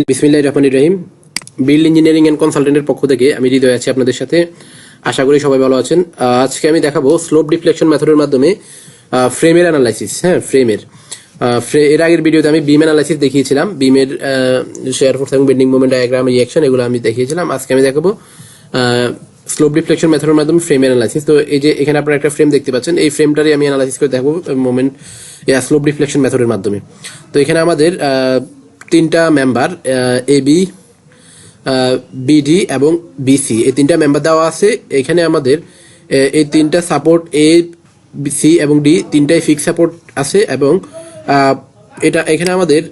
বিসমিল্লাহির রহমানির রহিম। Build engineering and কনসালটেন্টের পক্ষ থেকে আমি হৃদয় আছি আপনাদের সাথে। আশা করি সবাই ভালো আছেন। আজকে আমি দেখাবো স্লোপ ডিফ্লেকশন মেথডের মাধ্যমে ফ্রেমের অ্যানালাইসিস। ফ্রেমের এর আগের ভিডিওতে আমি বিম অ্যানালাইসিস দেখিয়েছিলাম, বিমের শেয়ার ফোর্স এবং বেন্ডিং মোমেন্ট ডায়াগ্রাম, রিঅ্যাকশন, এগুলো আমি দেখিয়েছিলাম। আজকে আমি দেখাবো স্লোপ ডিফ্লেকশন মেথডের মাধ্যমে ফ্রেম অ্যানালাইসিস। তো এই যে এখানে আপনারা একটা ফ্রেম দেখতে পাচ্ছেন, এই ফ্রেমটারই আমি অ্যানালাইসিস করে দেখাবো মোমেন্ট স্লোপ ডিফ্লেকশন মেথডের মাধ্যমে। তো এখানে আমাদের তিনটা মেম্বার এবি, বিডি এবং বিসি, এই তিনটা মেম্বার দেওয়া আছে। এখানে আমাদের এই তিনটা সাপোর্ট এ, সি এবং ডি তিনটাই ফিক্স সাপোর্ট আছে এবং এটা এখানে আমাদের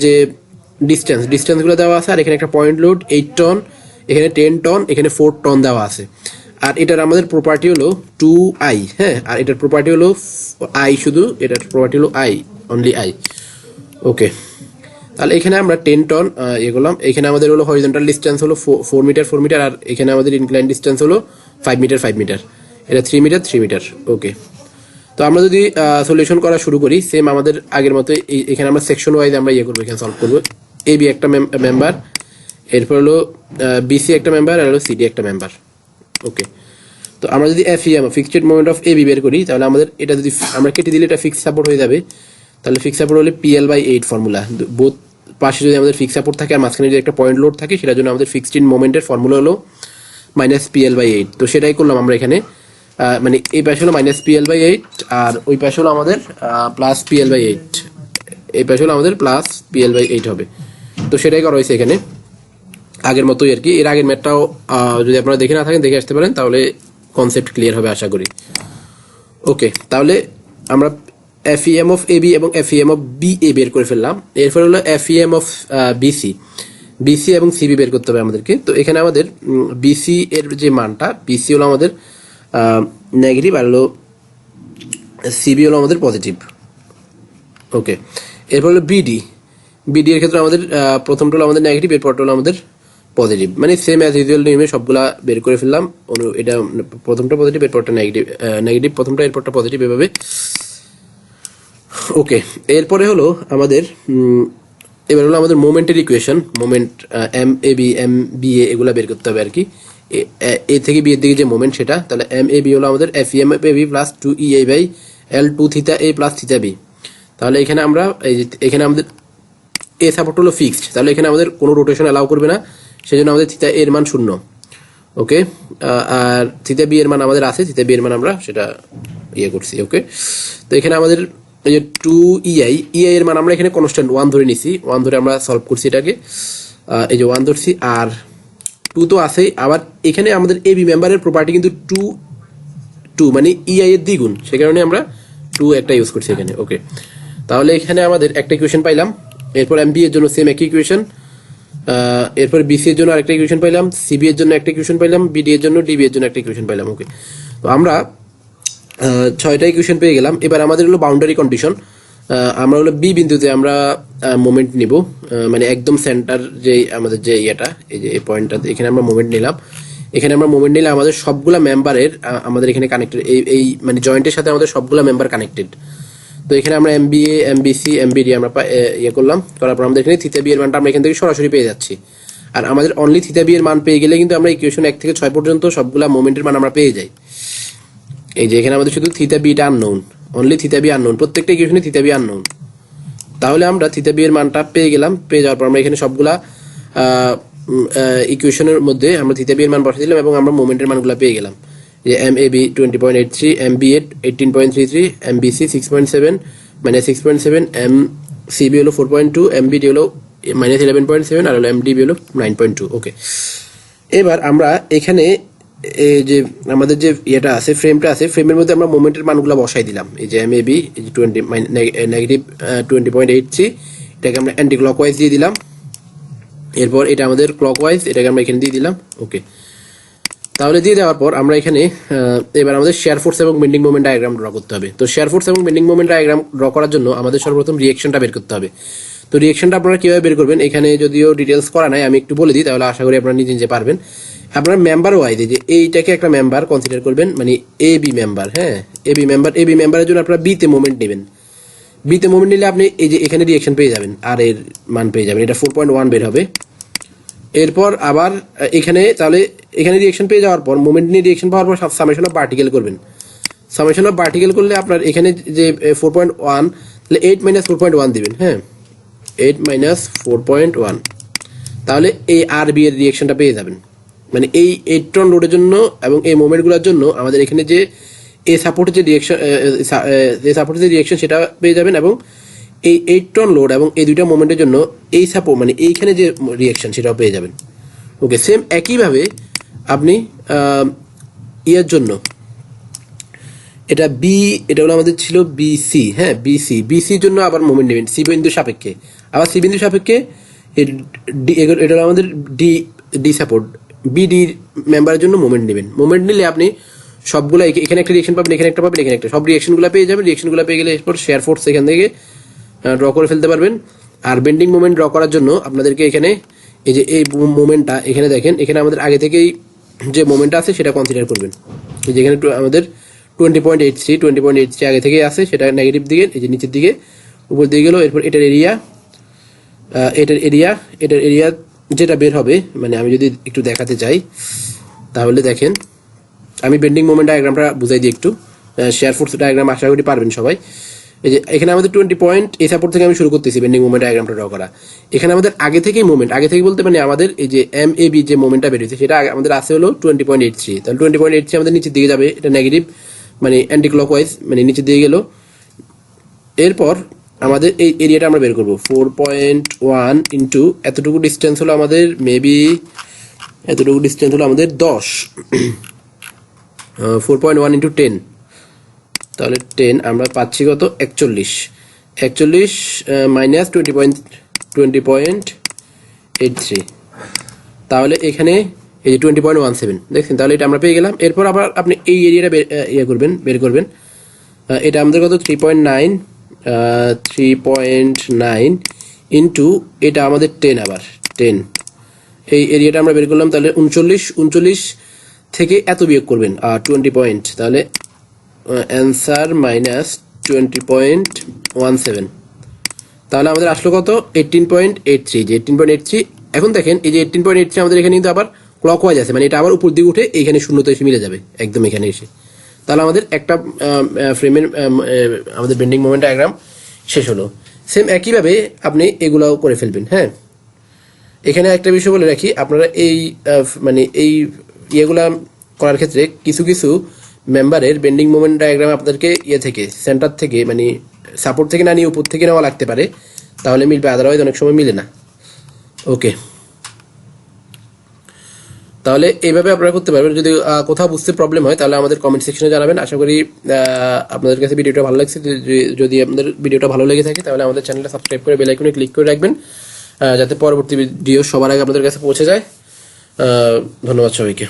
যে ডিস্টেন্সগুলো দেওয়া আছে। আর এখানে একটা পয়েন্ট লোড 8 টন, এখানে 10 টন, এখানে 4 টন দেওয়া আছে। আর এটার আমাদের প্রপার্টি হলো 2i। আর এটার প্রপার্টি হলো আই, শুধু এটার প্রপার্টি হলো আই, অনলি আই। ওকে, তাহলে এখানে আমরা 10 টন ইয়ে করলাম। এখানে আমাদের হলো হরিজন্টাল ডিস্টেন্স হলো 4 মিটার, আর এখানে আমাদের ইনক্লাইন ডিস্টেন্স হলো 5 মিটার, এটা 3 মিটার। ওকে, তো আমরা যদি সলিউশন করা শুরু করি সেম আমাদের আগের মতো, এখানে আমরা সেকশন ওয়াইজ আমরা ইয়ে করবো, এখানে সলভ করবো। এবি একটা মেম্বার, এরপর হলো বিসি একটা মেম্বার, আর হলো সিডি একটা মেম্বার। ওকে, তো আমরা যদি FEM, fixed moment of AB বের করি, তাহলে আমাদের এটা যদি আমরা কেটে দিলে এটা ফিক্স সাপোর্ট হয়ে যাবে। তাহলে ফিক্স সাপোর্ট হলে PL/8 ফর্মুলা, বোথ পাশে যদি আমাদের ফিক্স সাপোর্ট থাকে আর মাঝখানে যদি একটা পয়েন্ট লোড থাকে, সেটার জন্য আমাদের ফিক্সড ইন মোমেন্টের ফর্মুলা হলো -PL/8। তো সেটাই করলাম আমরা এখানে, মানে এই পাশে হলো -PL/8 আর ওই পাশে হলো আমাদের +PL/8, এই পাশে হলো আমাদের +PL/8 হবে। তো সেটাই করা হয়েছে এখানে আগের মতোই আর কি। এর আগের ম্যাথটাও যদি আপনারা দেখে না থাকেন দেখে আসতে পারেন, তাহলে কনসেপ্ট ক্লিয়ার হবে আশা করি। ওকে, তাহলে আমরা এফইএম অফ এবি এবং এফইএম অফ বিএ বের করে ফেললাম। এরপর হলো এফইএম অফ বিসি এবং সিবি বের করতে হবে আমাদেরকে। তো এখানে আমাদের বিসি এর যে মানটা, বিসি হলো আমাদের নেগেটিভ আর হলো সিবি হলো আমাদের পজিটিভ। ওকে, এরপর হলো বিডি এর ক্ষেত্রে আমাদের প্রথমটা হলো আমাদের নেগেটিভ, এরপরটা হলো আমাদের পজিটিভ, মানে সেম অ্যাজ ইউজুয়াল নিয়মে সবগুলা বের করে ফেললাম। এটা প্রথমটা পজিটিভ, এরপরটা নেগেটিভ প্রথমটা, এরপরটা পজিটিভ, এভাবে। ওকে, এরপরে হলো আমাদের এবার হলো আমাদের মোমেন্টের equation, moment M A B, M B এ, এগুলা বের করতে হবে আর কি। এ থেকে বি এর দিকে যে মোমেন্ট সেটা, তাহলে এম এ বি হলো আমাদের FEM A B plus 2EA/L 2 theta A plus theta B. তাহলে এখানে আমরা এখানে আমাদের এ সাপোর্ট হলো ফিক্সড, তাহলে এখানে আমাদের কোনো রোটেশন অ্যালাউ করবে না, সেজন্য আমাদের থিটা এর মান 0। ওকে, আর থিটা বি এর মান আমাদের আছে, থিটা বি এর মান আমরা সেটা ইয়ে করছি। ওকে, তো এখানে আমাদের এই যে 2EI এর মান আমরা এখানে কনস্ট্যান্ট 1 ধরে নিছি, 1 ধরে আমরা সলভ করছি এটাকে, এই যে 1 ধরছি, আর 2 তো আছেই। আবার এখানে আমাদের এবি মেম্বারের প্রপার্টি কিন্তু 2 মানে EI এর দ্বিগুণ, সে কারণে আমরা 2 একটা ইউজ করছি এখানে। ওকে, তাহলে এখানে আমাদের একটা ইকুয়েশন পাইলাম। এরপর এমবি এর জন্য সেম একই ইকুয়েশন, এরপর বিসি এর জন্য আরেকটা ইকুয়েশন পাইলাম, সিবি এর জন্য একটা ইকুয়েশন পাইলাম, বিডি এর জন্য, ডিবি এর জন্য একটা ইকুয়েশন পাইলাম। ওকে, তো আমরা 6টা ইকুয়েশন পেয়ে গেলাম। এবার আমাদের হলো বাউন্ডারি কন্ডিশন। আমরা হলো বি বিন্দুতে আমরা মোমেন্ট নিব, মানে একদম সেন্টার যে আমাদের যে ইয়েটা, এই যে এই পয়েন্টটা, এখানে আমরা মোমেন্ট নিলাম। এখানে আমরা মোমেন্ট নিলে আমাদের সবগুলা মেম্বারের আমাদের এখানে কানেক্টেড, এই মানে জয়েন্টের সাথে আমাদের সবগুলা মেম্বার কানেক্টেড। তো এখানে আমরা এমবিএ, এমবিসি, এমবিডি আমরা ইয়ে করলাম, করার পর আমাদের এখানে থিটা বি এর মানটা আমরা এখান থেকে সরাসরি পেয়ে যাচ্ছি। আর আমাদের অনলি থিটা বি এর মান পেয়ে গেলে কিন্তু আমরা ইকুয়েশন 1 থেকে 6 পর্যন্ত সবগুলা মোমেন্টের মান আমরা পেয়ে যাই। এই যে এখানে আমাদের শুধু theta beta unknown, only theta B unknown, প্রত্যেকটা ইকুয়েশনে থিটা বি আননোন। তাহলে আমরা থিটা বি এর মানটা পেয়ে গেলাম। পেয়ে যাওয়ার পর আমরা এখানে সবগুলা ইকুয়েশনের মধ্যে আমরা থিটা বি এর মান বসিয়ে দিলাম এবং আমরা মোমেন্টের মানগুলো পেয়ে গেলাম। যে M A B 20.83, M B A 18.33, M B C 6.7 6.7, M CB হলো 4.2, এম বিডি হলো -11.7, আর হলো এম ডিবি হলো 9.2। ওকে, এবার আমরা এখানে এই যে আমাদের যে ইয়েটা আছে, ফ্রেমটা আছে, ফ্রেমের মধ্যে আমরা মোমেন্টের মানগুলো বসাই দিলাম। এই যে এম এ বি -20.83, এটাকে আমরা অ্যান্টি ক্লকওয়াইজ দিয়ে দিলাম। এরপর এটা আমাদের ক্লকওয়াইজ, এটাকে আমরা এখানে দিয়ে দিলাম। ওকে, তাহলে দিয়ে দেওয়ার পর আমরা এখানে এবার আমাদের শেয়ার ফোর্স এবং বেন্ডিং মোমেন্ট ডায়াগ্রাম ড্র করতে হবে। তো শেয়ার ফোর্স এবং বেন্ডিং মোমেন্ট ডায়াগ্রাম ড্র করার জন্য আমাদের সর্বপ্রথম রিঅ্যাকশনটা বের করতে হবে। তো রিঅ্যাকশনটা আপনারা কিভাবে বের করবেন, এখানে যদিও ডিটেলস করা নাই, আমি একটু বলে দিই, তাহলে আশা করি আপনারা নিজে নিজে পারবেন। আপনার মেম্বার ওয়াইজ যে এইটাকে একটা মেম্বার কনসিডার করবেন, মানে এবি মেম্বার। এবি মেম্বারের জন্য আপনারা বিতে মোমেন্ট নেবেন, বিতে মোমেন্ট নিলে আপনি এই যে এখানে রিঅ্যাকশন পেয়ে যাবেন, আর এর মান পেয়ে যাবেন, এটা 4.1 বের হবে। এরপর আবার এখানে তাহলে এখানে রিঅ্যাকশন পেয়ে যাওয়ার পর মোমেন্ট নিয়ে রিঅ্যাকশন পাওয়ার পর সামেশন অফ পার্টিকেল করবেন। সামেশন অফ পার্টিকেল করলে আপনার এখানে যে 4.1 তাহলে 8 - 4.1 দিবেন, হ্যাঁ 8 - 4.1, তাহলে এই আর বি এর রিঅ্যাকশনটা পেয়ে যাবেন। মানে এই 8 টন লোডের জন্য এবং এই মোমেন্টগুলোর জন্য আমাদের এখানে যে এ সাপোর্টের যে রিঅ্যাকশন, এ সাপোর্টের যে রিঅ্যাকশন সেটা পেয়ে যাবেন, এবং এই 8 টন লোড এবং এই দুইটা মোমেন্টের জন্য এই সাপোর্ট মানে এইখানে যে রিঅ্যাকশন সেটাও পেয়ে যাবেন। ওকে, সেম একইভাবে আপনি ইয়ের জন্য এটা বি, এটা হলো আমাদের ছিল বিসি, হ্যাঁ বিসির জন্য আবার মোমেন্ট নেবেন সি বিন্দুর সাপেক্ষে, আবার সি বিন্দুর সাপেক্ষে এটা হলো আমাদের ডি সাপোর্ট, বিডি মেম্বারের জন্য মোমেন্ট নেবেন। মোমেন্ট নিলে আপনি সবগুলো এখানে একটা রিঅ্যাকশন পাবেন, এখানে একটা পাবেন, এখানে একটা, সব রিঅ্যাকশনগুলো পেয়ে যাবেন। রিঅ্যাকশনগুলো পেয়ে গেলে এরপর শেয়ার ফোর্স এখান থেকে ড্র করে ফেলতে পারবেন। আর বেন্ডিং মোমেন্ট ড্র করার জন্য আপনাদেরকে এখানে এই যে এই মোমেন্টটা এখানে দেখেন, এখানে আমাদের আগে থেকেই যে মোমেন্টটা আছে সেটা কনসিডার করবেন। যেখানে আমাদের 20.83 আগে থেকেই আছে, সেটা নেগেটিভ দিকে, এই যে নিচের দিকে উপর দিকে গেল। এরপর এটার এরিয়া যেটা বের হবে, মানে আমি যদি একটু দেখাতে চাই তাহলে দেখেন, আমি বেন্ডিং মোমেন্ট ডায়াগ্রামটা বুঝাই দিই একটু। শেয়ার ফোর্স ডায়াগ্রাম আশা করি পারবেন সবাই। এই যে এখানে আমাদের 20 পয়েন্ট এই সাপোর্ট থেকে আমি শুরু করতেছি বেন্ডিং মোমেন্ট ডায়াগ্রামটা ড্র করা। এখানে আমাদের আগে থেকেই মোমেন্ট, আগে থেকে বলতে মানে আমাদের এই যে এম এ বি যে মোমেন্টটা বেরিয়েছে সেটা আমাদের আছে হলো 20.83, তাহলে 20.83 আমাদের নিচের দিকে যাবে, এটা নেগেটিভ মানে অ্যান্টি ক্লকওয়াইজ, মানে নিচের দিকে গেল। এরপর আমাদের এই এরিয়াটা আমরা বের করবো 4.1 ইন্টু এতটুকু ডিস্টেন্স হলো আমাদের, মেবি এতটুকু ডিস্টেন্স হলো আমাদের 10, 4.1 ইন্টু 10, তাহলে 10 আমরা পাচ্ছি কত 41 মাইনাস 20.83, তাহলে এখানে এই যে 20.17 দেখছেন, তাহলে এটা আমরা পেয়ে গেলাম। এরপর আবার আপনি এই এরিয়াটা বের করবেন, এটা আমাদের কত 3.9 ইন্টু এটা আমাদের 10, আবার 10, এই এরিয়াটা আমরা বের করলাম। তাহলে 39 থেকে এত বিয়োগ করবেন 20 পয়েন্ট, তাহলে অ্যান্সার মাইনাস 20.17, তাহলে আমাদের আসলো কত 18.83, যে 18.83। এখন দেখেন এই যে 18.83 আমাদের এখানে কিন্তু আবার ক্লকওয়াইজ আছে, মানে এটা আবার উপর দিকে উঠে এইখানে শূন্যতে এসে মিলে যাবে একদম এখানে এসে। তাহলে আমাদের একটা ফ্রেমের আমাদের বেন্ডিং মোমেন্ট ডায়াগ্রাম শেষ হলো। সেম একইভাবে আপনি এগুলাও করে ফেলবেন। হ্যাঁ, এখানে একটা বিষয় বলে রাখি, আপনারা এই মানে এই ইয়েগুলা করার ক্ষেত্রে কিছু কিছু মেম্বারের বেন্ডিং মোমেন্ট ডায়াগ্রাম আপনাদেরকে থেকে সেন্টার থেকে মানে সাপোর্ট থেকে না নিয়ে উপর থেকে নেওয়া লাগতে পারে, তাহলে মিলবে, আদারওয়াইজ অনেক সময় মিলে না। ওকে, তাহলে এইভাবে আপনারা করতে পারবেন। যদি কোথাও বুঝতে প্রবলেম হয় তাহলে আমাদের কমেন্ট সেকশনে জানাবেন। আশা করি আপনাদের কাছে ভিডিওটা ভালো লাগছে। যদি আপনাদের ভিডিওটা ভালো লেগে থাকে তাহলে আমাদের চ্যানেলটা সাবস্ক্রাইব করে বেল আইকনে ক্লিক করে রাখবেন, যাতে পরবর্তী ভিডিও সবার আগে আপনাদের কাছে পৌঁছে যায়। ধন্যবাদ সবাইকে।